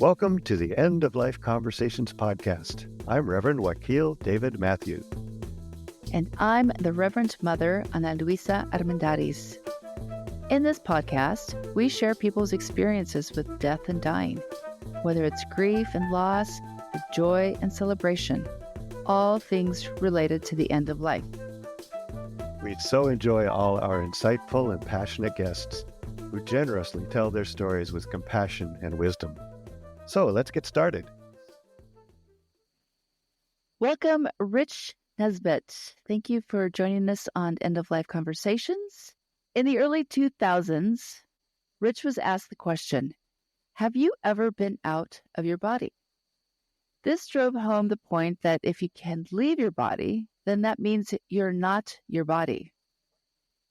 Welcome to the End of Life Conversations podcast. I'm Reverend Wakil David Matthews. And I'm the Reverend Mother Ana Luisa Armendariz. In this podcast, we share people's experiences with death and dying, whether it's grief and loss, or joy and celebration, all things related to the end of life. We so enjoy all our insightful and passionate guests who generously tell their stories with compassion and wisdom. So let's get started. Welcome, Rich Nisbet. Thank you for joining us on End of Life Conversations. In the early 2000s, Rich was asked the question, have you ever been out of your body? This drove home the point that if you can leave your body, then that means you're not your body.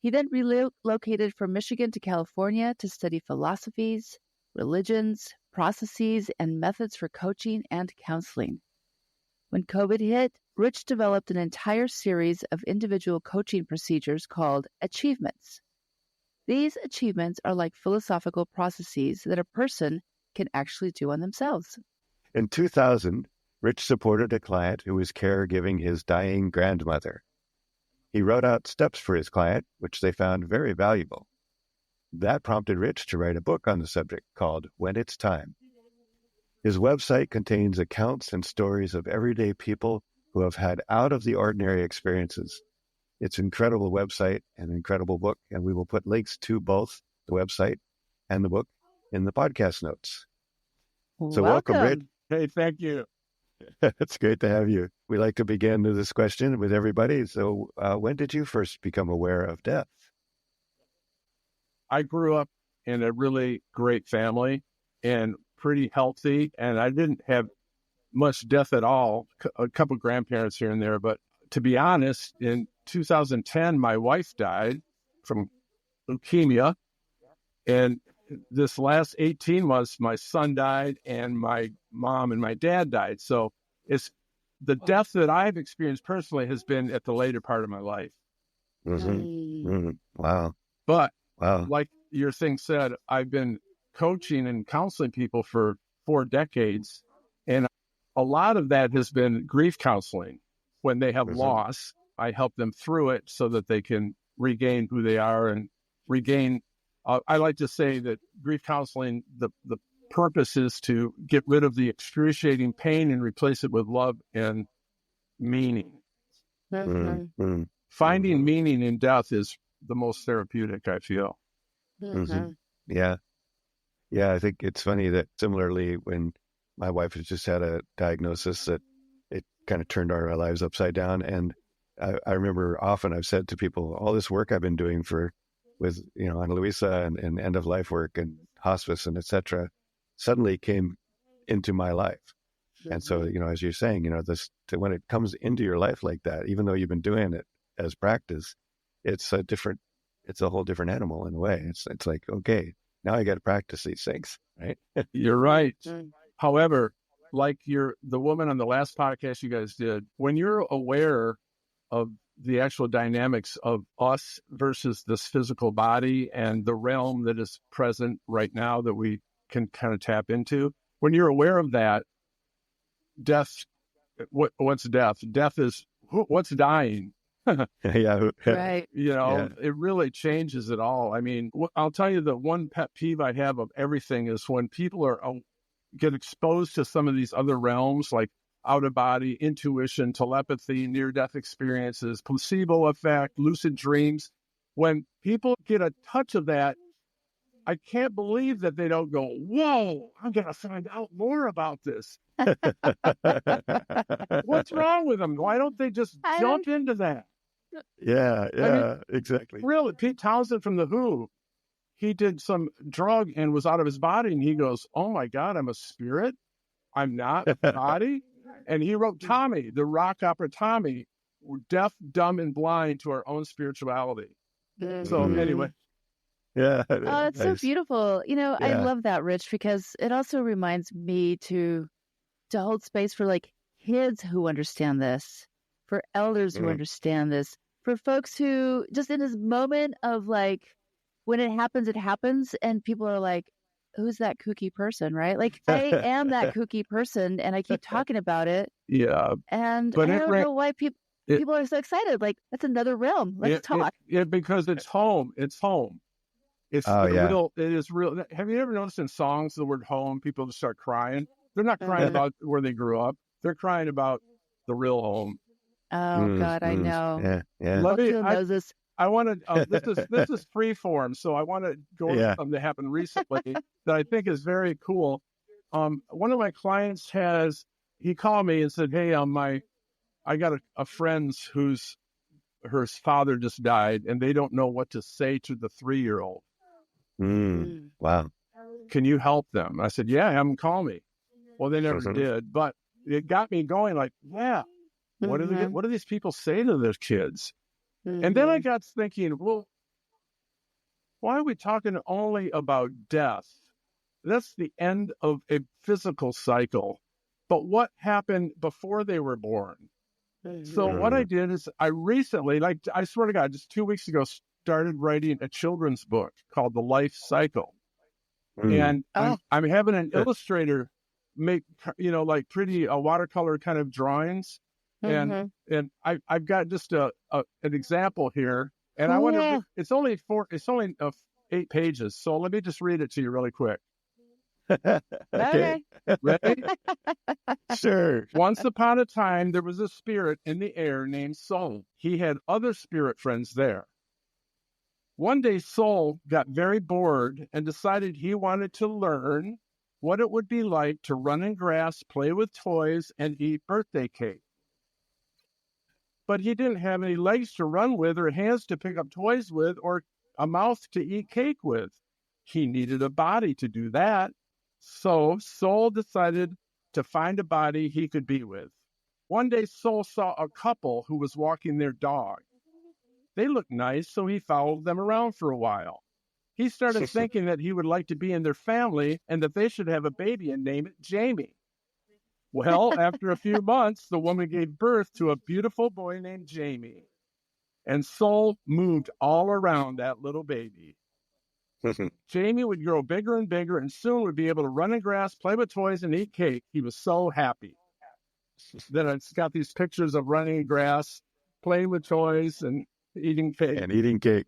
He then relocated from Michigan to California to study philosophies, religions, processes, and methods for coaching and counseling. When COVID hit, Rich developed an entire series of individual coaching procedures called achievements. These achievements are like philosophical processes that a person can actually do on themselves. In 2000, Rich supported a client who was caregiving his dying grandmother. He wrote out steps for his client, which they found very valuable. That prompted Rich to write a book on the subject called When It's Time. His website contains accounts and stories of everyday people who have had out-of-the-ordinary experiences. It's an incredible website and an incredible book, and we will put links to both the website and the book in the podcast notes. So welcome, Rich. Hey, thank you. It's great to have you. We like to begin with this question with everybody. So when did you first become aware of death? I grew up in a really great family and pretty healthy, and I didn't have much death at all, a couple grandparents here and there. But to be honest, in 2010, my wife died from leukemia. And this last 18 months, my son died and my mom and my dad died. So it's the death that I've experienced personally has been at the later part of my life. Mm-hmm. Mm-hmm. Wow. But wow. Like your thing said, I've been coaching and counseling people for 4 decades. And a lot of that has been grief counseling. When they have loss, I help them through it so that they can regain who they are and regain. I like to say that grief counseling, the purpose is to get rid of the excruciating pain and replace it with love and meaning. Mm-hmm. Finding meaning in death is the most therapeutic, I feel. Mm-hmm. Yeah. Yeah, I think it's funny that similarly, when my wife has just had a diagnosis, that it kind of turned our lives upside down. And I remember often I've said to people, all this work I've been doing with Ana Luisa and end of life work and hospice and etc. suddenly came into my life. Mm-hmm. And so, as you're saying, when it comes into your life like that, even though you've been doing it as practice, it's a whole different animal in a way. It's like, okay, now I got to practice these things, right? You're right. Mm-hmm. However, like the woman on the last podcast you guys did, when you're aware of the actual dynamics of us versus this physical body and the realm that is present right now that we can kind of tap into. When you're aware of that, death, what's death? Death is what's dying. Yeah. Right. It really changes it all. I mean, I'll tell you the one pet peeve I have of everything is when people get exposed to some of these other realms, like out-of-body, intuition, telepathy, near-death experiences, placebo effect, lucid dreams. When people get a touch of that, I can't believe that they don't go, whoa, I'm going to find out more about this. What's wrong with them? Why don't they just jump into that? Yeah, exactly. Really, Pete Townsend from The Who, he did some drug and was out of his body, and he goes, oh my God, I'm a spirit. I'm not a body. And he wrote Tommy, the rock opera Tommy. We're deaf, dumb, and blind to our own spirituality. Mm-hmm. So anyway. Yeah. Oh, it's nice. so beautiful. Yeah. I love that, Rich, because it also reminds me to hold space for like kids who understand this, for elders who understand this, for folks who just in this moment of like, when it happens, and people are like, who's that kooky person, right? Like, I am that kooky person, and I keep talking about it. Yeah. And But I don't know why people are so excited. Like, that's another realm. Let's talk. Because it's home. It's home. It's Oh, yeah. real. It is real. Have you ever noticed in songs the word home, people just start crying? They're not crying about where they grew up. They're crying about the real home. Oh, God, I know. Yeah, yeah. Knows this. I want to. This is free form, so I want to go over something that happened recently that I think is very cool. One of my clients he called me and said, "Hey, I got a friend's her father just died, and they don't know what to say to the 3-year-old. Wow. Can you help them?" I said, "Yeah, have them call me." Well, they never did, but it got me going. Like, yeah, what do these people say to their kids? And then I got thinking, well, why are we talking only about death? That's the end of a physical cycle. But what happened before they were born? So what I did is I recently, like I swear to God, just 2 weeks ago, started writing a children's book called The Life Cycle. And I'm having an illustrator make, like pretty watercolor kind of drawings. And I've got just an example here. And I want to, it's only 8 pages. So let me just read it to you really quick. Okay. Ready? Sure. Once upon a time, there was a spirit in the air named Soul. He had other spirit friends there. One day, Soul got very bored and decided he wanted to learn what it would be like to run in grass, play with toys, and eat birthday cake. But he didn't have any legs to run with, or hands to pick up toys with, or a mouth to eat cake with. He needed a body to do that. So Soul decided to find a body he could be with. One day, Soul saw a couple who was walking their dog. They looked nice, so he followed them around for a while. He started thinking that he would like to be in their family and that they should have a baby and name it Jamie. Well, after a few months, the woman gave birth to a beautiful boy named Jamie. And Soul moved all around that little baby. Jamie would grow bigger and bigger and soon would be able to run in grass, play with toys, and eat cake. He was so happy. Then it's got these pictures of running in grass, playing with toys, and eating cake.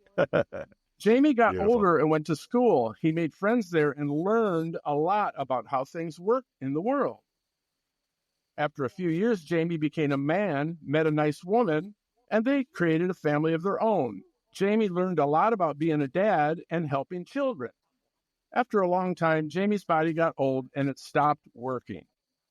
Jamie got older and went to school. He made friends there and learned a lot about how things work in the world. After a few years, Jamie became a man, met a nice woman, and they created a family of their own. Jamie learned a lot about being a dad and helping children. After a long time, Jamie's body got old and it stopped working.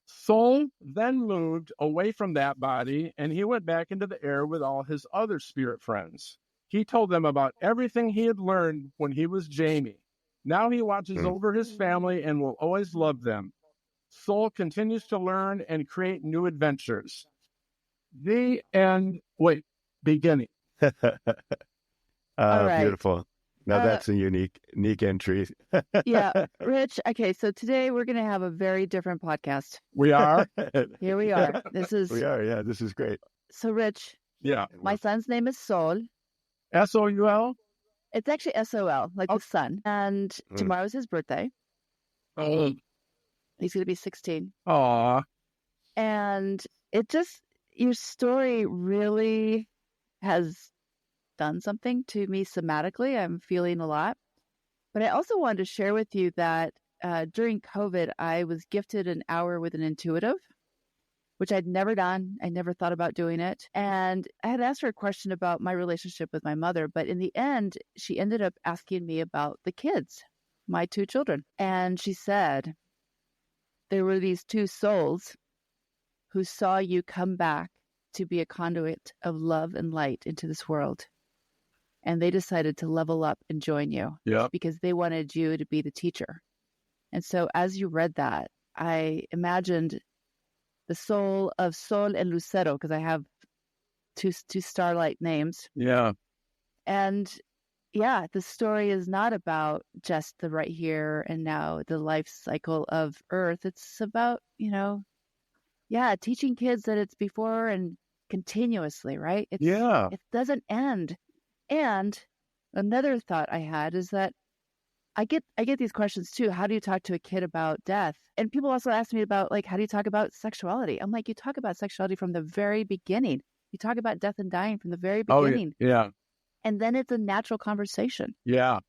Soul then moved away from that body and he went back into the air with all his other spirit friends. He told them about everything he had learned when he was Jamie. Now he watches over his family and will always love them. Soul continues to learn and create new adventures. The end. Beginning. All right. Beautiful. Now that's a unique entry. Yeah, Rich. Okay, so today we're going to have a very different podcast. We are. Here we are. We are. Yeah, this is great. So, Rich. Yeah. My son's name is Sol. S-O-U-L? It's actually S-O-L, like the sun. And tomorrow's his birthday. Oh. He's going to be 16. Aw. And your story really has done something to me somatically. I'm feeling a lot. But I also wanted to share with you that during COVID, I was gifted an hour with an intuitive, which I'd never done. I never thought about doing it. And I had asked her a question about my relationship with my mother. But in the end, she ended up asking me about the kids, my 2 children. And she said, there were these 2 souls who saw you come back to be a conduit of love and light into this world. And they decided to level up and join you because they wanted you to be the teacher. And so as you read that, I imagined the soul of Sol and Lucero, because I have two starlight names. Yeah. And yeah, the story is not about just the right here and now, the life cycle of Earth. It's about, teaching kids that it's before and continuously, right? It doesn't end. And another thought I had is that I get these questions too. How do you talk to a kid about death? And people also ask me about, like, how do you talk about sexuality? I'm like, you talk about sexuality from the very beginning. You talk about death and dying from the very Oh, yeah. beginning. Yeah. And then it's a natural conversation. Yeah.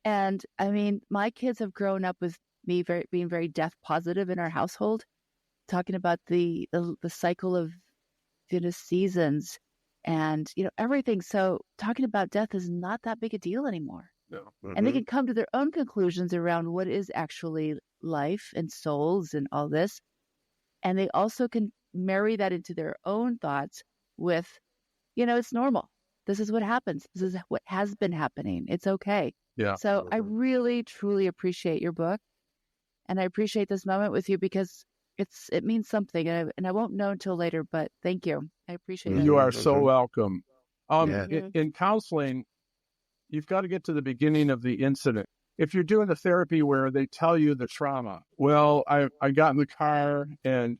And I mean, my kids have grown up with me being very death positive in our household, talking about the cycle of seasons and everything. So talking about death is not that big a deal anymore. No. And they can come to their own conclusions around what is actually life and souls and all this. And they also can marry that into their own thoughts with, it's normal. This is what happens. This is what has been happening. It's okay. Yeah. So I really, truly appreciate your book. And I appreciate this moment with you because it means something. And I won't know until later, but thank you. I appreciate it. You are so welcome. Yeah. In counseling, you've got to get to the beginning of the incident. If you're doing the therapy where they tell you the trauma, well, I got in the car and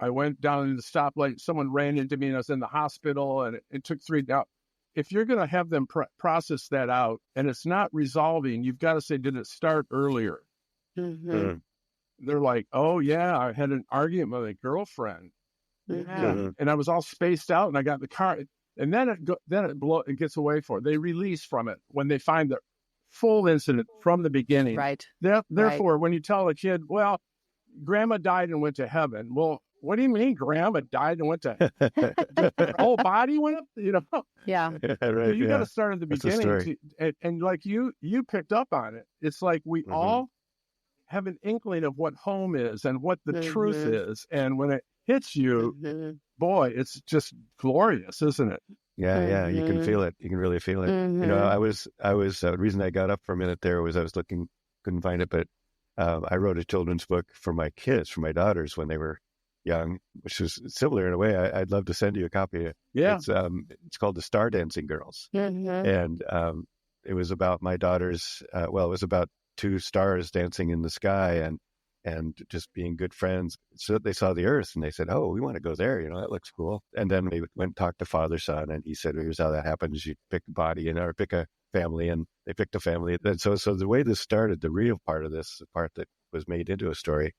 I went down to the stoplight. Someone ran into me and I was in the hospital and it took 3 days. If you're going to have them process that out and it's not resolving, you've got to say, did it start earlier? They're like, oh, yeah, I had an argument with a girlfriend. Yeah. And I was all spaced out and I got in the car. And then it gets away for it. They release from it when they find the full incident from the beginning. Right. Therefore, when you tell a kid, well, grandma died and went to heaven. Well, what do you mean grandma died and went to her whole body went up? Yeah. Right. You got to start at the That's the beginning. story. And like you picked up on it. It's like we all have an inkling of what home is and what the truth is. And when it hits you, boy, it's just glorious, isn't it? Yeah. You can feel it. You can really feel it. I was the reason I got up for a minute there was I was looking, couldn't find it, but I wrote a children's book for my kids, for my daughters when they were young, which is similar in a way. I'd love to send you a copy. Yeah. It's called The Star Dancing Girls. And it was about my daughters. It was about 2 stars dancing in the sky and just being good friends. So they saw the Earth and they said, oh, we want to go there. That looks cool. And then we went and talked to father, son, and he said, here's how that happens. You pick a body or pick a family, and they picked a family. And so the way this started, the real part of this, the part that was made into a story,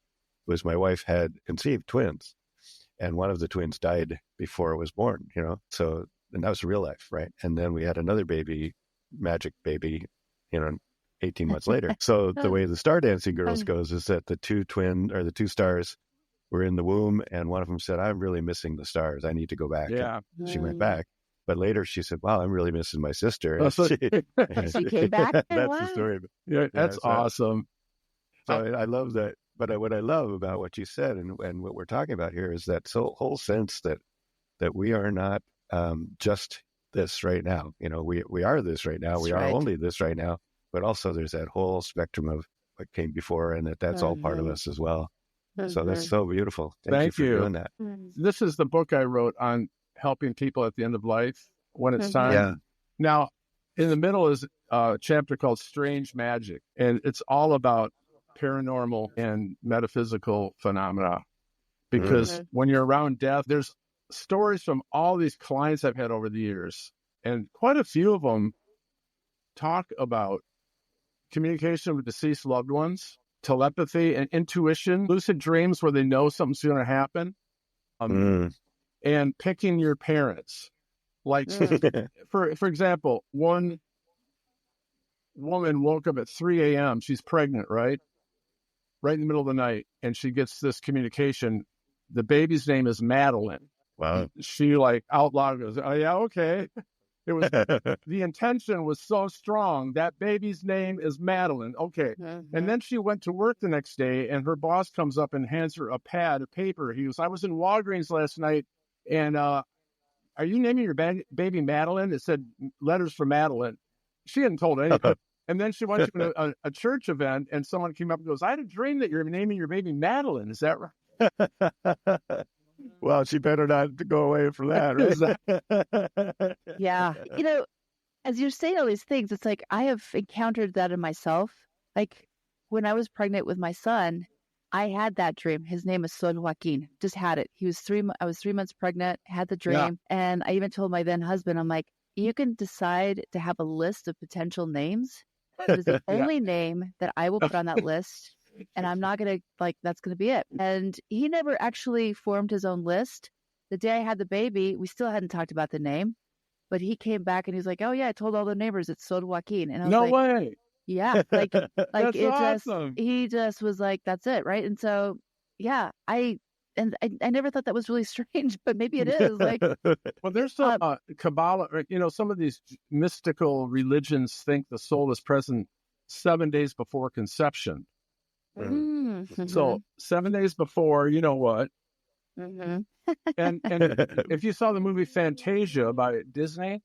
was my wife had conceived twins, and one of the twins died before it was born, so, and that was real life, right? And then we had another baby, magic baby, 18 months later. So the way the Star Dancing Girls goes is that the 2 stars were in the womb, and one of them said, I'm really missing the stars. I need to go back. Yeah. And she went back. But later she said, wow, I'm really missing my sister. And she came back. That's Wow. the story. Yeah, that's awesome. So I love that. But what I love about what you said and what we're talking about here is that whole sense that we are not just this right now. We are this right now. We are only this right now. But also there's that whole spectrum of what came before, and that's all part of us as well. So that's so beautiful. Thank you for doing that. This is the book I wrote on helping people at the end of life when it's time. Yeah. Now, in the middle is a chapter called Strange Magic, and it's all about paranormal and metaphysical phenomena. Because when you're around death, there's stories from all these clients I've had over the years, and quite a few of them talk about communication with deceased loved ones, telepathy and intuition, lucid dreams where they know something's going to happen, and picking your parents. Like, for example, one woman woke up at 3 a.m. She's pregnant, right in the middle of the night, and she gets this communication. The baby's name is Madeline. Wow. She out loud goes, oh yeah, okay. It was the intention was so strong. That baby's name is Madeline. Okay. And then she went to work the next day, and her boss comes up and hands her a pad of paper. He goes, I was in Walgreens last night, and are you naming your baby Madeline? It said letters for Madeline. She hadn't told anything. And then she went to a church event, and someone came up and goes, I had a dream that you're naming your baby Madeline. Is that right? Well, she better not go away from that, right? Yeah. As you're saying all these things, it's like I have encountered that in myself. Like when I was pregnant with my son, I had that dream. His name is Son Joaquin. Just had it. I was 3 months pregnant, had the dream. Yeah. And I even told my then husband, I'm like, you can decide to have a list of potential names That is the Yeah. only name that I will put on that list. And I'm not going to, that's going to be it. And he never actually formed his own list. The day I had the baby, we still hadn't talked about the name, but he came back and he's like, oh, yeah, I told all the neighbors it's Soda Joaquin. And I was No like, way. yeah, like That's it awesome. he just was like, that's it. Right. And so, yeah, I never thought that was really strange, but maybe it is. Like, Well, there's some Kabbalah, some of these mystical religions think the soul is present 7 days before conception. mm-hmm. So 7 days before, you know what? Mm-hmm. And if you saw the movie Fantasia by Disney,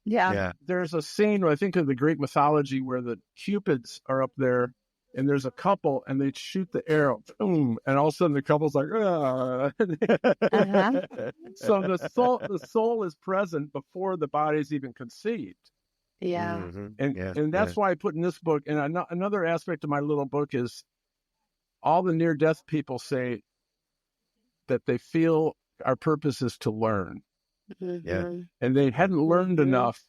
Yeah. there's a scene, I think, of the Greek mythology where the Cupids are up there and there's a couple and they shoot the arrow, boom, and all of a sudden the couple's like, ah. So the soul is present before the body's even conceived. Yeah. And that's why I put in this book. And another aspect of my little book is all the near-death people say that they feel our purpose is to learn. Mm-hmm. And they hadn't learned enough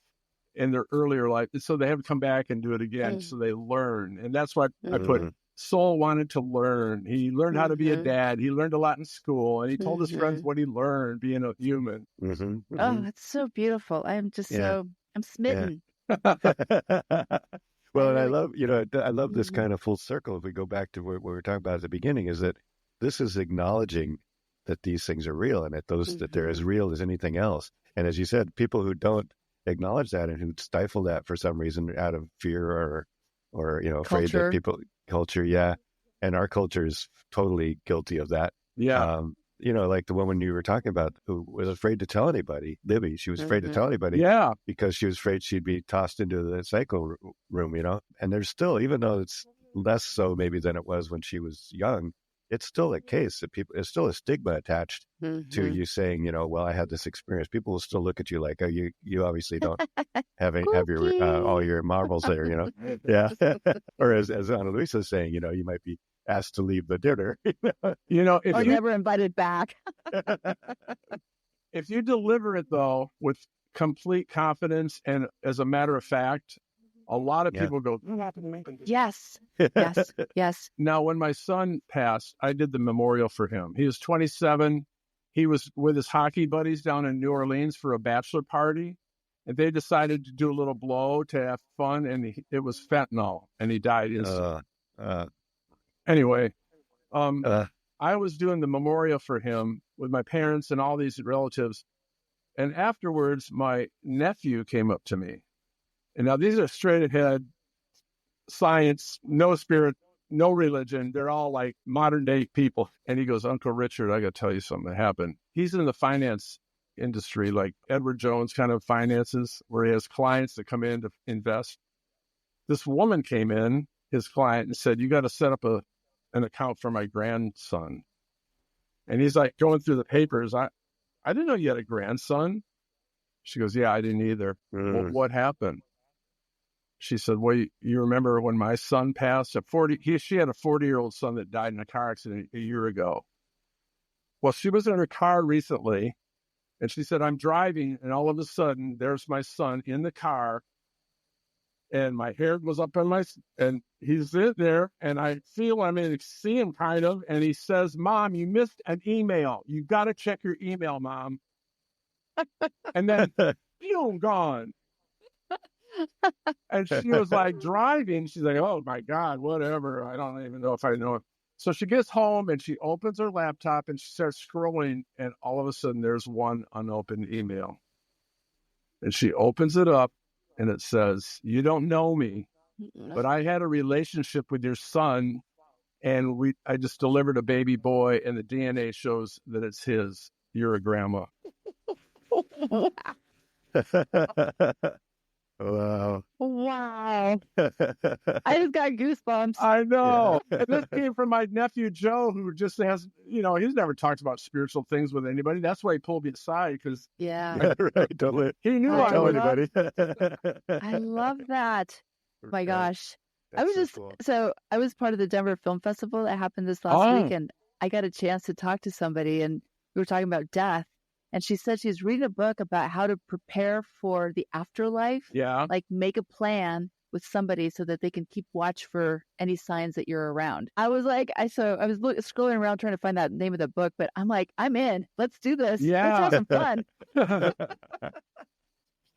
in their earlier life. So they have to come back and do it again. So they learn. And that's why I put Soul wanted to learn. He learned how to be a dad. He learned a lot in school. And he told his friends what he learned being a human. Oh, that's so beautiful. I'm just I'm smitten. Well, and I love this kind of full circle. If we go back to what we were talking about at the beginning, is that this is acknowledging that these things are real and that that they're as real as anything else. And as you said, people who don't acknowledge that and who stifle that for some reason out of fear or afraid that culture, and our culture is totally guilty of that. Like the woman you were talking about who was afraid to tell anybody, Libby. She was afraid to tell anybody, because she was afraid she'd be tossed into the psycho room. And there's still, even though it's less so maybe than it was when she was young, it's still a case that it's still a stigma attached to you saying, well, I had this experience. People will still look at you like, oh, you obviously don't have your all your marbles there, Yeah. Or as Ana Luisa is saying, you might be asked to leave the dinner. If you're never invited back. If you deliver it though with complete confidence and as a matter of fact, a lot of people go, yes. Now, when my son passed, I did the memorial for him. He was 27. He was with his hockey buddies down in New Orleans for a bachelor party. And they decided to do a little blow to have fun. And it was fentanyl. And he died instantly. Anyway, I was doing the memorial for him with my parents and all these relatives. And afterwards, my nephew came up to me. And now these are straight ahead science, no spirit, no religion. They're all like modern day people. And he goes, Uncle Richard, I got to tell you something that happened. He's in the finance industry, like Edward Jones kind of finances, where he has clients that come in to invest. This woman came in, his client, and said, you got to set up an account for my grandson. And he's like going through the papers. I didn't know you had a grandson. She goes, yeah, I didn't either. Well, what happened? She said, well, you remember when my son passed at 40, she had a 40-year-old son that died in a car accident a year ago. Well, she was in her car recently, and she said, I'm driving, and all of a sudden, there's my son in the car, and my hair was up on and he's in there, and I feel I'm going to see him kind of, and he says, Mom, you missed an email. You got to check your email, Mom. And then, boom, gone. And she was like driving. She's like, oh my God, whatever. I don't even know if I know it. So she gets home and she opens her laptop and she starts scrolling. And all of a sudden there's one unopened email. And she opens it up and it says, you don't know me, but I had a relationship with your son. And I just delivered a baby boy and the DNA shows that it's his. You're a grandma. Wow. I just got goosebumps. I know. Yeah. And this came from my nephew, Joe, who just has, he's never talked about spiritual things with anybody. That's why he pulled me aside because right. He knew I tell anybody. I love that. My gosh. That's so I was part of the Denver Film Festival that happened this last week, and I got a chance to talk to somebody, and we were talking about death. And she said she's reading a book about how to prepare for the afterlife. Yeah. Like make a plan with somebody so that they can keep watch for any signs that you're around. I was like, scrolling around trying to find that name of the book, but I'm like, I'm in. Let's do this. Let's have some fun.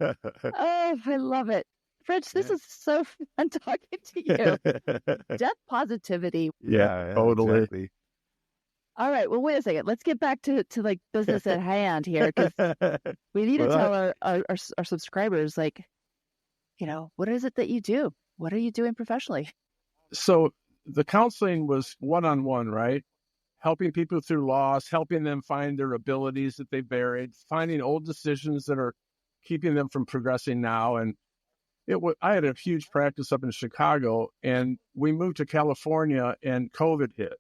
Oh, I love it. Fritz, this is so fun talking to you. Death positivity. Yeah, totally. Exactly. All right. Well, wait a second. Let's get back to like business at hand here, because we need to tell our subscribers, like, what is it that you do? What are you doing professionally? So the counseling was one-on-one, right? Helping people through loss, helping them find their abilities that they buried, finding old decisions that are keeping them from progressing now. And I had a huge practice up in Chicago, and we moved to California and COVID hit.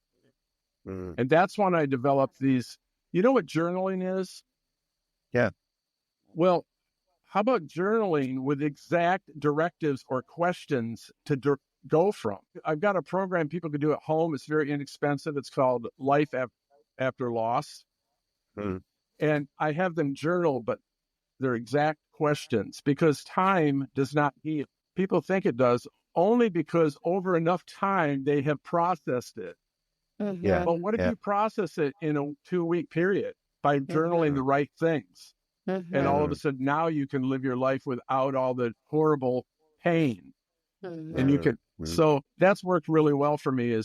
Mm. And that's when I developed these. You know what journaling is? Yeah. Well, how about journaling with exact directives or questions to go from? I've got a program people can do at home. It's very inexpensive. It's called Life After Loss. Mm. And I have them journal, but they're exact questions, because time does not heal. People think it does, only because over enough time they have processed it. Mm-hmm. Yeah. But what if you process it in a 2-week period by journaling the right things? Mm-hmm. And all of a sudden now you can live your life without all the horrible pain. Mm-hmm. And you can, so that's worked really well for me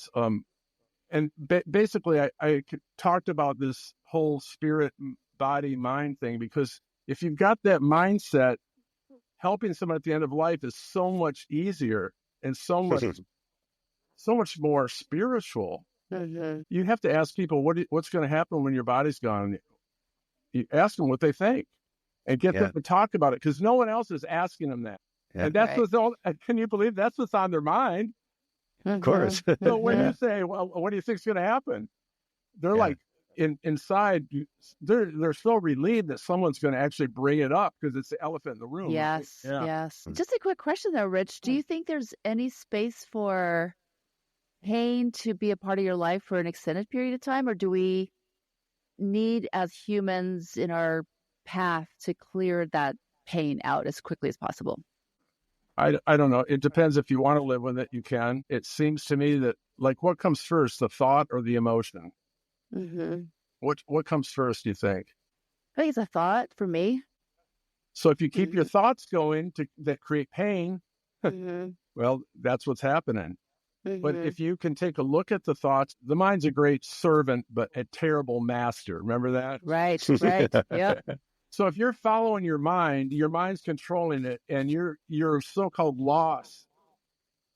and basically I talked about this whole spirit, body, mind thing, because if you've got that mindset, helping someone at the end of life is so much easier and so much more spiritual. Mm-hmm. You have to ask people what's going to happen when your body's gone. You ask them what they think and get them to talk about it, because no one else is asking them that. Yeah. And that's can you believe that's what's on their mind? Of course. So when you say, well, what do you think is going to happen? They're like, inside, they're so relieved that someone's going to actually bring it up, because it's the elephant in the room. Yes, right? yes. Just a quick question though, Rich. Do you think there's any space for pain to be a part of your life for an extended period of time, or do we need, as humans in our path, to clear that pain out as quickly as possible? I don't know. It depends. If you want to live with it, you can. It seems to me that, like, what comes first, the thought or the emotion? Mm-hmm. What comes first, do you think? I think it's a thought for me. So if you keep your thoughts going that create pain, well, that's what's happening. But if you can take a look at the thoughts, the mind's a great servant, but a terrible master. Remember that? Right. Yep. So if you're following your mind's controlling it, and your so-called loss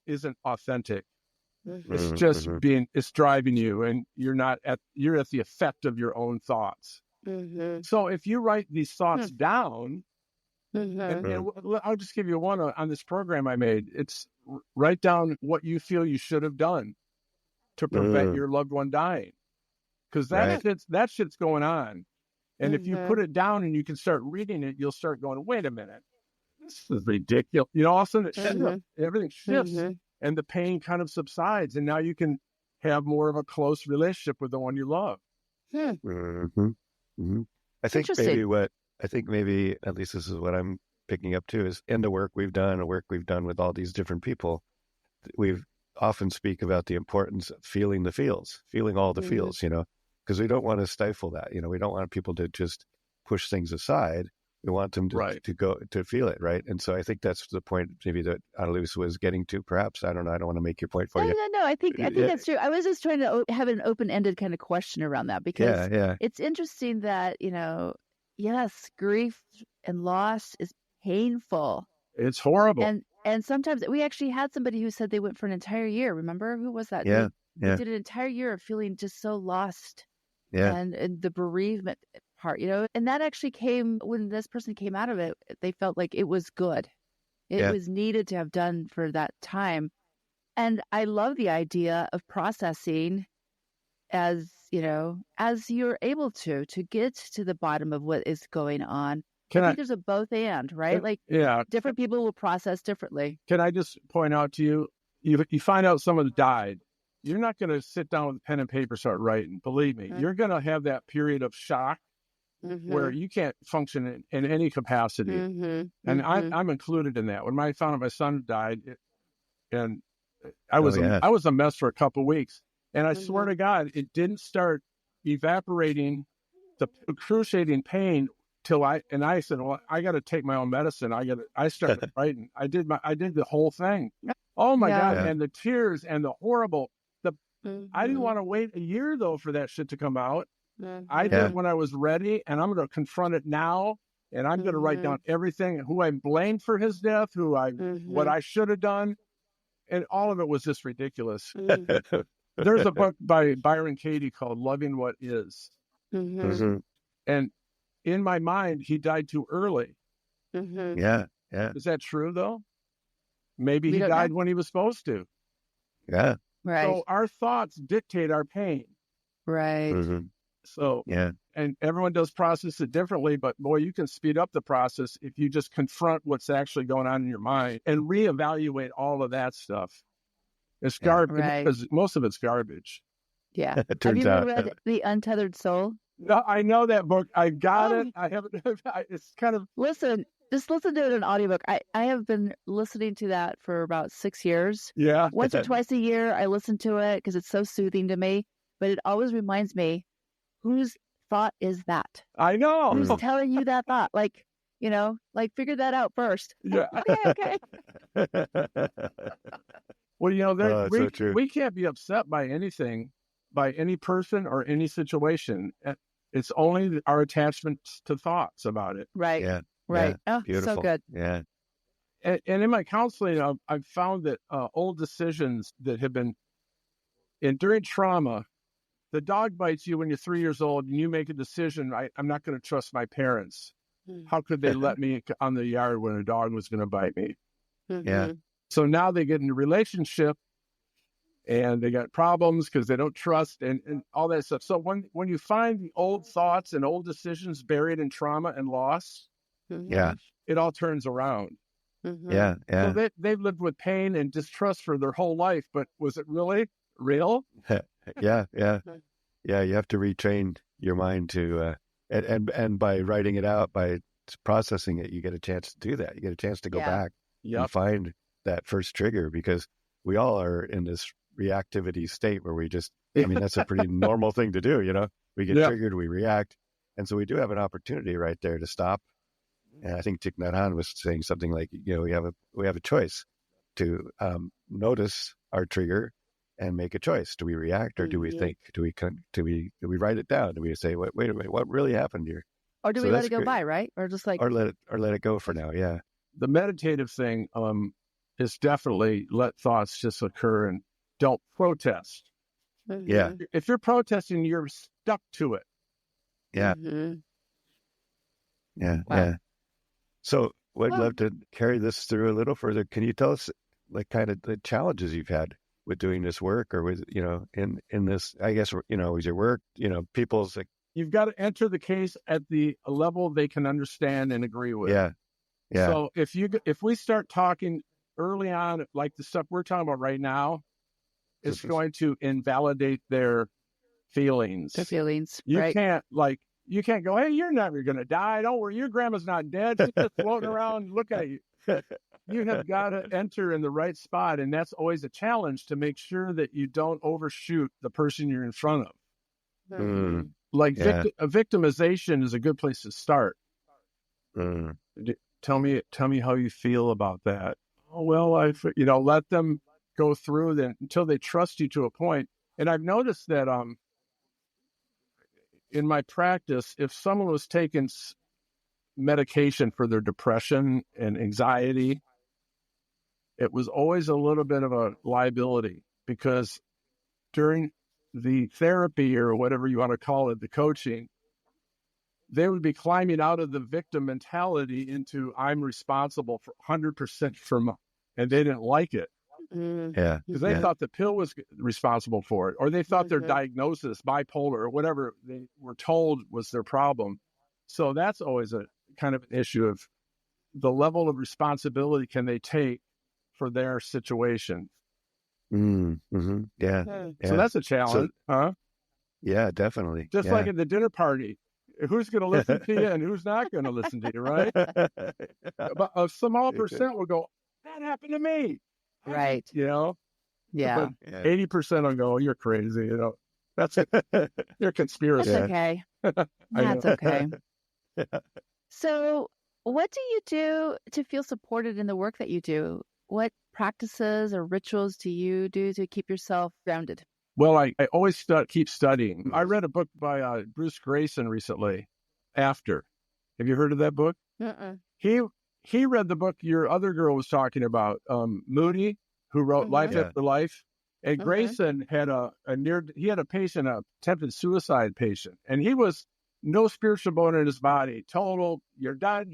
isn't authentic. It's just it's driving you, and you're at the effect of your own thoughts. So if you write these thoughts down, and I'll just give you one on this program I made. It's write down what you feel you should have done to prevent your loved one dying, because that shit's going on. And if you put it down and you can start reading it, you'll start going, wait a minute, this is ridiculous. All of a sudden everything shifts, and the pain kind of subsides, and now you can have more of a close relationship with the one you love. I think maybe at least this is what I'm picking up too, is in the work we've done with all these different people, we've often speak about the importance of feeling the feels, feeling all the feels, because we don't want to stifle that. We don't want people to just push things aside. We want them to go to feel it, right? And so I think that's the point maybe that Annalise was getting to. Perhaps, I don't know. I don't want to make your point for you. No. I think that's true. I was just trying to have an open-ended kind of question around that, because it's interesting that yes, grief and loss is painful. It's horrible. And sometimes we actually had somebody who said they went for an entire year. Remember, who was that? They did an entire year of feeling just so lost. And the bereavement part, and that actually came when this person came out of it. They felt like it was good. It was needed to have done for that time. And I love the idea of processing as you're able to get to the bottom of what is going on. I think there's a both and, right? Different people will process differently. Can I just point out to you, you find out someone died, you're not going to sit down with pen and paper, start writing. Believe me, you're going to have that period of shock where you can't function in any capacity. And I'm included in that. When I found out my son died, and I was a mess for a couple of weeks. And I swear to God, it didn't start evaporating, the excruciating pain till I said, well, I got to take my own medicine. I started writing. I did the whole thing. Oh my God. And the tears and the horrible, I didn't want to wait a year though for that shit to come out. I did it when I was ready, and I'm going to confront it now. And I'm going to write down everything, who I blamed for his death, what I should have done. And all of it was just ridiculous. There's a book by Byron Katie called Loving What Is. And in my mind, he died too early. Yeah. Is that true, though? Maybe he died when he was supposed to. Yeah. Right. So our thoughts dictate our pain. Right. So, and everyone does process it differently, but boy, you can speed up the process if you just confront what's actually going on in your mind and reevaluate all of that stuff. It's garbage, because most of it's garbage. Yeah. It Have turns you ever out. read The Untethered Soul? No, I know that book. I got it. I haven't. It's kind of. Just listen to it in an audiobook. I have been listening to that for about 6 years. Yeah. Once or twice a year, I listen to it because it's so soothing to me. But it always reminds me, whose thought is that? I know. Who's telling you that thought? Figure that out first. Yeah. Okay. Well, so true. we can't be upset by anything, by any person or any situation. It's only our attachments to thoughts about it. Right. Yeah. Right. Yeah. Oh, Beautiful. so good. Yeah. And in my counseling, I've found that old decisions that have been, and during trauma, the dog bites you when you're 3 years old and you make a decision, I'm not going to trust my parents. How could they let me on the yard when a dog was going to bite me? Yeah. So now they get in a relationship and they got problems because they don't trust and all that stuff. So when you find the old thoughts and old decisions buried in trauma and loss, it all turns around. Yeah. So they've lived with pain and distrust for their whole life, but was it really real? Yeah. You have to retrain your mind to, and by writing it out, by processing it, you get a chance to do that. You get a chance to go back and find that first trigger, because we all are in this reactivity state where we just, that's a pretty normal thing to do. We get triggered, we react. And so we do have an opportunity right there to stop. And I think Thich Nhat Hanh was saying something like, we have a choice to notice our trigger and make a choice. Do we react or do we think? Do we write it down? Do we say, wait a minute, what really happened here? Or do we let it go by, right? Or just or let it go for now. Yeah. The meditative thing is definitely let thoughts just occur and don't protest. Yeah. If you're protesting, you're stuck to it. Yeah. Yeah. Wow. Yeah. So I'd love to carry this through a little further. Can you tell us kind of the challenges you've had with doing this work, or with, in this, I guess, with your work, people's you've got to enter the case at the level they can understand and agree with. Yeah. So if we start talking early on, like the stuff we're talking about right now, it's going to invalidate their feelings. You can't go, hey, you're never going to die. Don't worry. Your grandma's not dead. She's just floating around. Look at you. You have got to enter in the right spot. And that's always a challenge, to make sure that you don't overshoot the person you're in front of. Victimization is a good place to start. Tell me how you feel about that. Oh, well, let them go through then until they trust you to a point. And I've noticed that in my practice, if someone was taking medication for their depression and anxiety, it was always a little bit of a liability, because during the therapy, or whatever you want to call it, the coaching, they would be climbing out of the victim mentality into I'm responsible for 100% and they didn't like it. Yeah. Because they thought the pill was responsible for it, or they thought their diagnosis, bipolar, or whatever they were told was their problem. So that's always a kind of an issue of the level of responsibility can they take for their situation. Yeah. So that's a challenge, huh? Yeah, definitely. Just like at the dinner party, who's going to listen to you and who's not going to listen to you, right? But a small percent will go, that happened to me. Right. You know? Yeah. But 80% will go, you're crazy. You know, that's your conspiracy. That's okay. That's okay. So, what do you do to feel supported in the work that you do? What practices or rituals do you do to keep yourself grounded? Well, I always keep studying. I read a book by Bruce Grayson recently, After. Have you heard of that book? Mm-mm. He read the book your other girl was talking about, Moody, who wrote Life After Life. And Grayson had a patient, a attempted suicide patient, and he was no spiritual bone in his body, total, you're dead,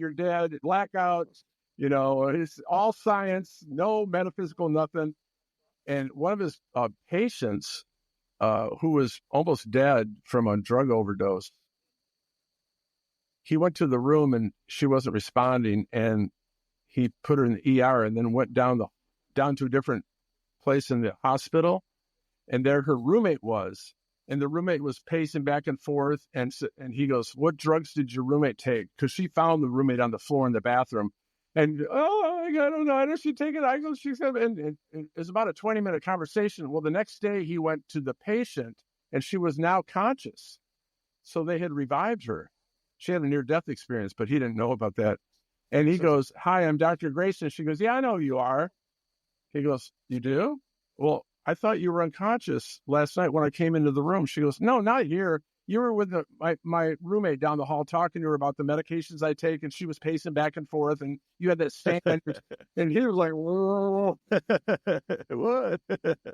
blackout, you know, it's all science, no metaphysical, nothing. And one of his patients, who was almost dead from a drug overdose, he went to the room and she wasn't responding, and he put her in the ER and then went down to a different place in the hospital, and there her roommate was, and the roommate was pacing back and forth, and he goes, "What drugs did your roommate take?" Because she found the roommate on the floor in the bathroom, and I don't know, I know she take it. I go, she said, and it was about a 20-minute conversation. Well, the next day he went to the patient, and she was now conscious, so they had revived her. She had a near-death experience, but he didn't know about that. And he goes, "Hi, I'm Dr. Grayson." She goes, "Yeah, I know who you are." He goes, "You do? Well, I thought you were unconscious last night when I came into the room." She goes, "No, not here. You were with my roommate down the hall talking to her about the medications I take, and she was pacing back and forth, and you had that stain." And he was like, "Whoa." What?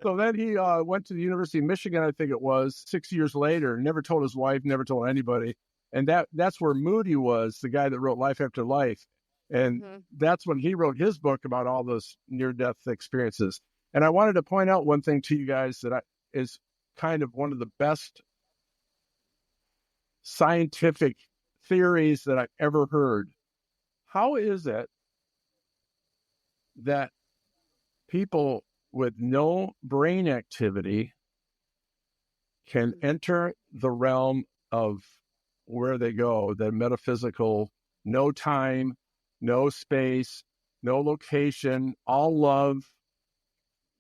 So then he went to the University of Michigan, I think it was, 6 years later, never told his wife, never told anybody. And that's where Moody was, the guy that wrote Life After Life. And that's when he wrote his book about all those near-death experiences. And I wanted to point out one thing to you guys that is kind of one of the best scientific theories that I've ever heard. How is it that people with no brain activity can enter the realm of where they go, the metaphysical, no time, no space, no location, all love,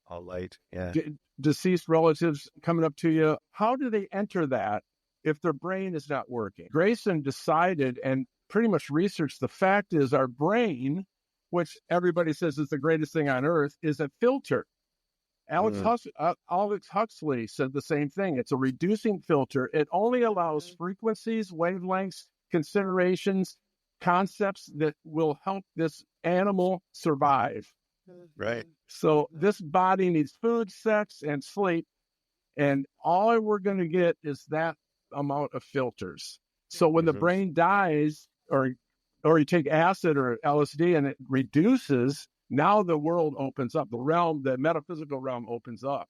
All light. Yeah. deceased relatives coming up to you? How do they enter that if their brain is not working? Grayson decided and pretty much researched the fact is our brain, which everybody says is the greatest thing on earth, is a filter. Alex Huxley said the same thing. It's a reducing filter. It only allows frequencies, wavelengths, considerations, concepts that will help this animal survive. Right. So this body needs food, sex, and sleep, and all we're going to get is that amount of filters. So when the brain dies, or you take acid or LSD and it reduces, now the world opens up. The metaphysical realm opens up.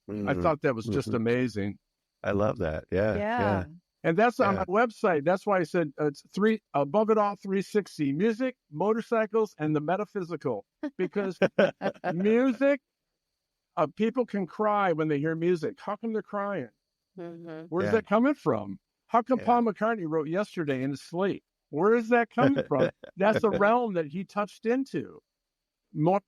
I thought that was just amazing. I love that. Yeah. And that's on my website. That's why I said it's above it all 360: music, motorcycles, and the metaphysical. Because music, people can cry when they hear music. How come they're crying? Where's that coming from? How come Paul McCartney wrote Yesterday in his sleep? Where is that coming from? That's a realm that he touched into.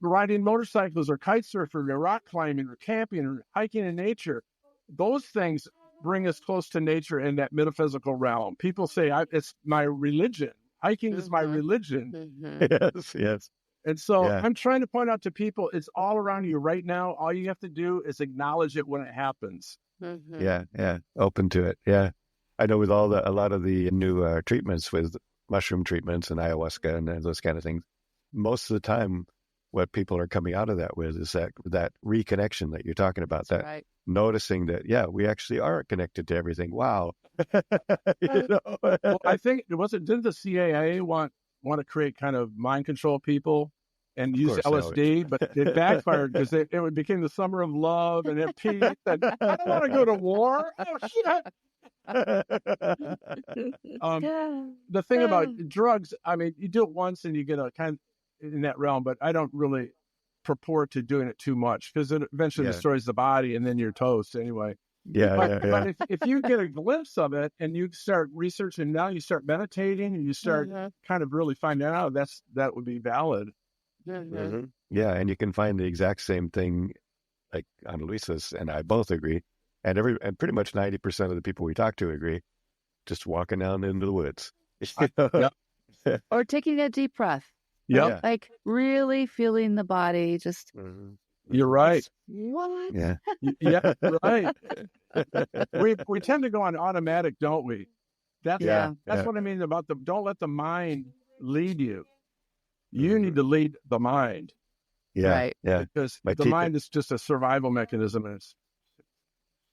Riding motorcycles or kite surfing or rock climbing or camping or hiking in nature. Those things bring us close to nature in that metaphysical realm. People say, it's my religion. Hiking is my religion. Yes. And so I'm trying to point out to people, it's all around you right now. All you have to do is acknowledge it when it happens. Yeah. Open to it. Yeah. I know with a lot of the new treatments with mushroom treatments and ayahuasca and those kind of things, most of the time, what people are coming out of that with is that reconnection that you're talking about, noticing that, we actually are connected to everything. Wow. Well, I think didn't the CIA want to create kind of mind control people and use LSD, but it backfired because it became the summer of love and peace. And I don't want to go to war. Oh, shit. The thing about drugs, I mean, you do it once and you get a kind of in that realm, but I don't really purport to doing it too much because it eventually destroys the body and then you're toast anyway. But if you get a glimpse of it and you start researching, now you start meditating and you start kind of really finding out that would be valid. Yeah, and you can find the exact same thing, like Annalisa's and I both agree, and pretty much 90% of the people we talk to agree. Just walking down into the woods, or taking a deep breath. Yeah, like really feeling the body. Just you're right. What? Yeah, yeah, right. we tend to go on automatic, don't we? That's what I mean about don't let the mind lead you. You need to lead the mind. Yeah, right. yeah. Because the mind is just a survival mechanism.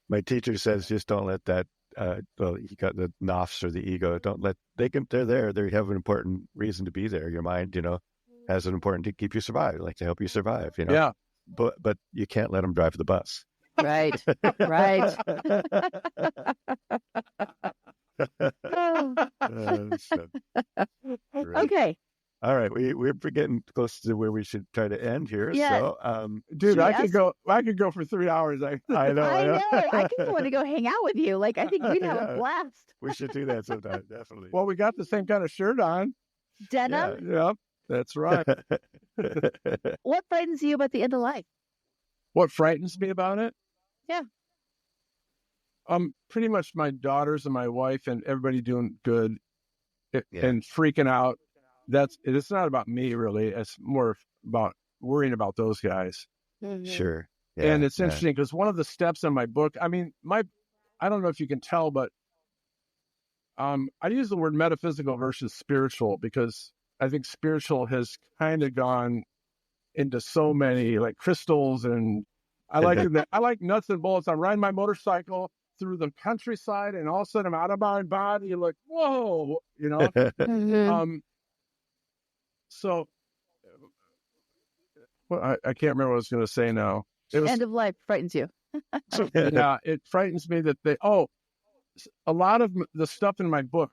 My teacher says, just don't let that. You got the nafs or the ego. Don't let they're there. They have an important reason to be there. Your mind, has an important to keep you survive, like to help you survive. Yeah. But you can't let them drive the bus. Right. Right. Okay. All right, we're getting close to where we should try to end here. Yeah. So, dude, I could go for 3 hours. I know. I kind of want to go hang out with you. Like, I think we'd have a blast. We should do that sometime, definitely. Well, we got the same kind of shirt on. Denim? Yeah, that's right. What frightens you about the end of life? What frightens me about it? Yeah. Pretty much my daughters and my wife and everybody doing good and freaking out. It's not about me really. It's more about worrying about those guys. Sure. Yeah, and it's interesting because one of the steps in my book, I mean, I don't know if you can tell, but I use the word metaphysical versus spiritual because I think spiritual has kind of gone into so many like crystals, and I like that. I like nuts and bolts. I'm riding my motorcycle through the countryside, and all of a sudden I'm out of my body. You're like, whoa, So, well, I can't remember what I was going to say now. End of life frightens you. Yeah, it frightens me that a lot of the stuff in my book,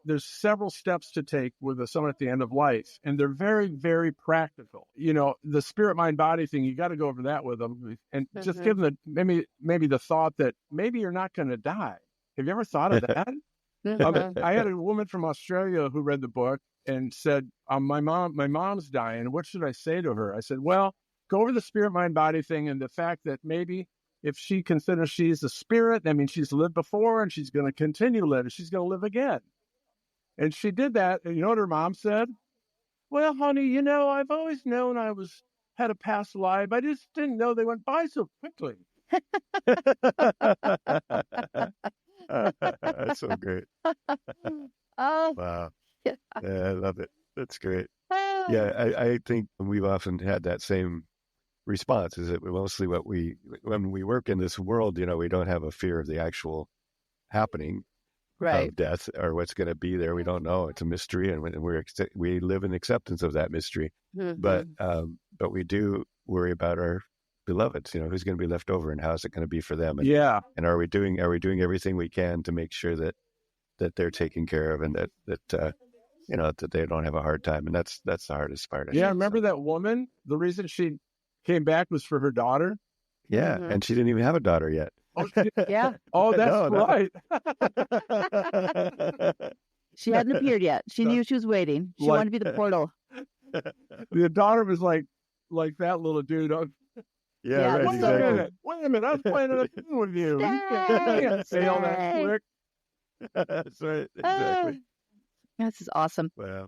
there's several steps to take with someone at the end of life, and they're very, very practical. The spirit, mind, body thing, you got to go over that with them and just give them maybe the thought that maybe you're not going to die. Have you ever thought of that? I had a woman from Australia who read the book and said, my mom's dying. What should I say to her? I said, well, go over the spirit, mind, body thing and the fact that maybe if she considers she's a spirit, that means she's lived before and she's going to continue to live and she's going to live again. And she did that. And you know what her mom said? Well, honey, I've always known I had a past life. I just didn't know they went by so quickly. That's so great. Oh, wow. Yeah, I love it. That's great. Yeah, I think we've often had that same response. Is it mostly when we work in this world, we don't have a fear of the actual happening of death or what's going to be there. We don't know. It's a mystery, and we live in acceptance of that mystery. But we do worry about our beloveds. Who's going to be left over, and how's it going to be for them? And are we doing everything we can to make sure that they're taken care of, and that they don't have a hard time? And that's the hardest part. Remember that woman? The reason she came back was for her daughter. Yeah, and she didn't even have a daughter yet. Oh, yeah. Oh, that's right. She hadn't appeared yet. She knew she was waiting. She wanted to be the portal. The daughter was like that little dude. Yeah, right. Wait a minute. I was playing a game with you. You can't fail that quick. That's right. Exactly. This is awesome. Wow.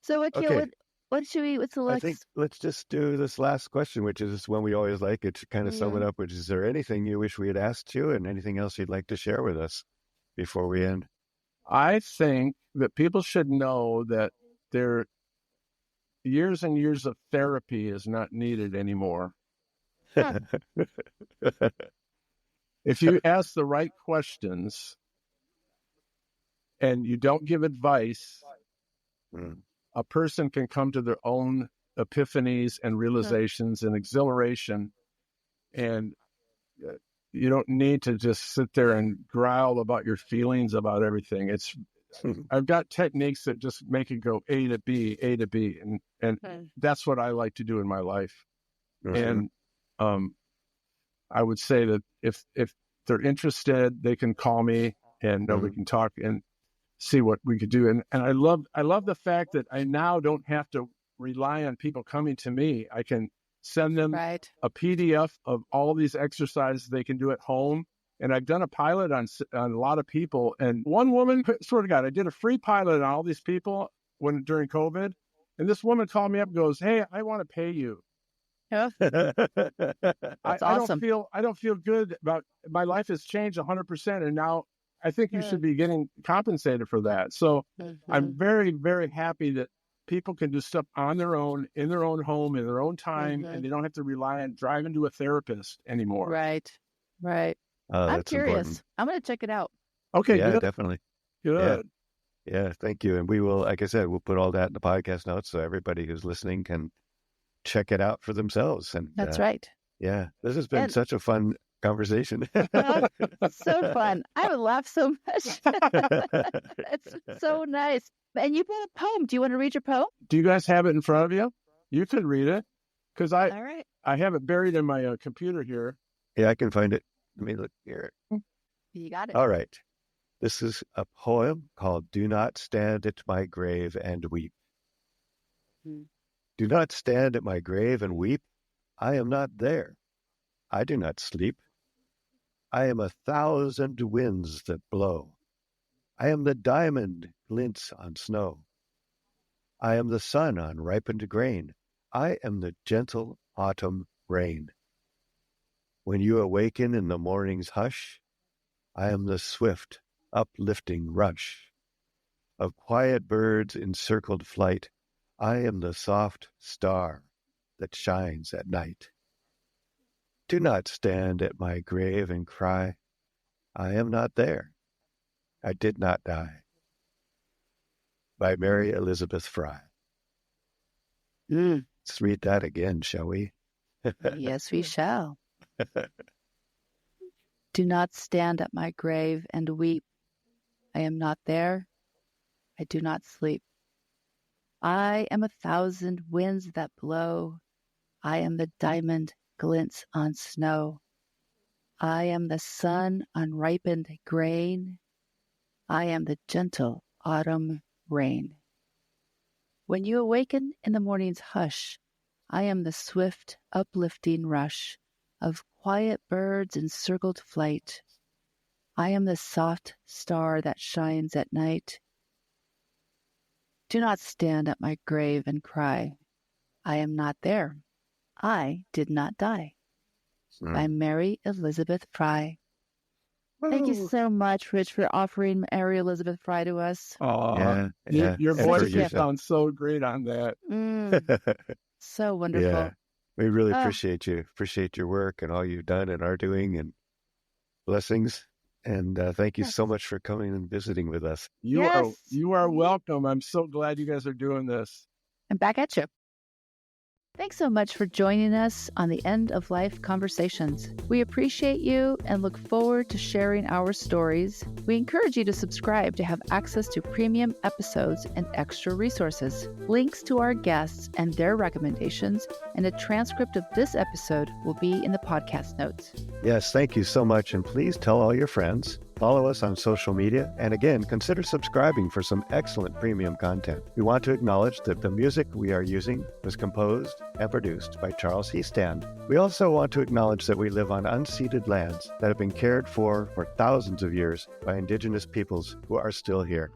So, Akil, what's the next? I think let's just do this last question, which is one we always like. It to kind of sum it up, which is there anything you wish we had asked you and anything else you'd like to share with us before we end? I think that people should know that their years and years of therapy is not needed anymore. If you ask the right questions and you don't give advice, a person can come to their own epiphanies and realizations and exhilaration. And you don't need to just sit there and growl about your feelings about everything. I've got techniques that just make it go A to B. And that's what I like to do in my life. And I would say that if they're interested, they can call me and we can talk and see what we could do. And I love the fact that I now don't have to rely on people coming to me. I can send them a PDF of all these exercises they can do at home. And I've done a pilot on a lot of people. And one woman, swear to God, I did a free pilot on all these people during COVID. And this woman called me up and goes, "Hey, I want to pay you." Yeah. I awesome. don't feel good about my life has changed 100%. And now I think you should be getting compensated for that. So I'm very, very happy that people can do stuff on their own, in their own home, in their own time, and they don't have to rely on driving to a therapist anymore. Right. I'm curious. Important. I'm going to check it out. Okay. Yeah, good. definitely. Good. Yeah, thank you. And we will, like I said, we'll put all that in the podcast notes so everybody who's listening can check it out for themselves. And that's right. Yeah, this has been such a fun conversation. So fun. I would laugh so much. It's so nice. And you brought a poem. Do you want to read your poem? Do you guys have it in front of you? You could read it because All right. I have it buried in my computer here. Yeah, I can find it. Let me look here. You got it. All right. This is a poem called "Do Not Stand at My Grave and Weep." Do not stand at my grave and weep. I am not there. I do not sleep. I am 1,000 winds that blow. I am the diamond glints on snow. I am the sun on ripened grain. I am the gentle autumn rain. When you awaken in the morning's hush, I am the swift, uplifting rush of quiet birds in circled flight. I am the soft star that shines at night. Do not stand at my grave and cry, I am not there. I did not die. By Mary Elizabeth Fry. Let's read that again, shall we? Yes, we shall. Do not stand at my grave and weep. I am not there. I do not sleep. I am 1,000 winds that blow. I am the diamond glints on snow. I am the sun on ripened grain. I am the gentle autumn rain. When you awaken in the morning's hush, I am the swift, uplifting rush of quiet birds in circled flight. I am the soft star that shines at night. Do not stand at my grave and cry, I am not there. I did not die. By Mary Elizabeth Fry. Thank you so much, Rich, for offering Mary Elizabeth Fry to us. Oh, your voice sounds so great on that. So wonderful. Yeah, we really appreciate you. Appreciate your work and all you've done and are doing, and blessings. And thank you so much for coming and visiting with us. You are welcome. I'm so glad you guys are doing this. And back at you. Thanks so much for joining us on the End of Life Conversations. We appreciate you and look forward to sharing our stories. We encourage you to subscribe to have access to premium episodes and extra resources. Links to our guests and their recommendations and a transcript of this episode will be in the podcast notes. Yes, thank you so much. And please tell all your friends. Follow us on social media, and again, consider subscribing for some excellent premium content. We want to acknowledge that the music we are using was composed and produced by Charles Heastand. We also want to acknowledge that we live on unceded lands that have been cared for thousands of years by Indigenous peoples who are still here.